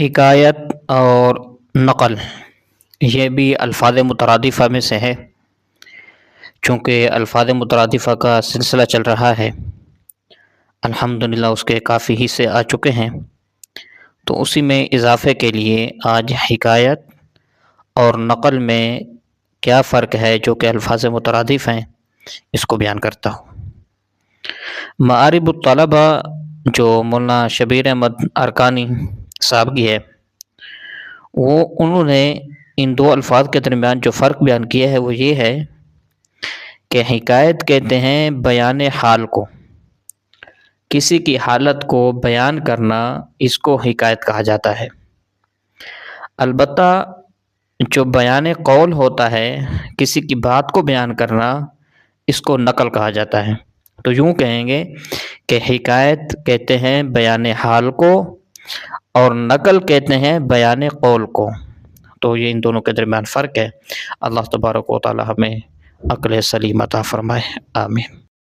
حکایت اور نقل یہ بھی الفاظ مترادفہ میں سے ہے۔ چونکہ الفاظ مترادفہ کا سلسلہ چل رہا ہے، الحمدللہ اس کے کافی حصے آ چکے ہیں، تو اسی میں اضافے کے لیے آج حکایت اور نقل میں کیا فرق ہے جو کہ الفاظ مترادف ہیں اس کو بیان کرتا ہوں۔ معارب الطلبہ جو مولانا شبیر احمد ارکانی صاحب کی ہے، انہوں نے ان دو الفاظ کے درمیان جو فرق بیان کیا ہے وہ یہ ہے کہ حکایت کہتے ہیں بیان حال کو، کسی کی حالت کو بیان کرنا، اس کو حکایت کہا جاتا ہے۔ البتہ جو بیان قول ہوتا ہے، کسی کی بات کو بیان کرنا، اس کو نقل کہا جاتا ہے۔ تو یوں کہیں گے کہ حکایت کہتے ہیں بیان حال کو اور نقل کہتے ہیں بیان قول کو۔ تو یہ ان دونوں کے درمیان فرق ہے۔ اللہ تبارک و تعالی ہمیں عقل سلیم عطا فرمائے، آمین۔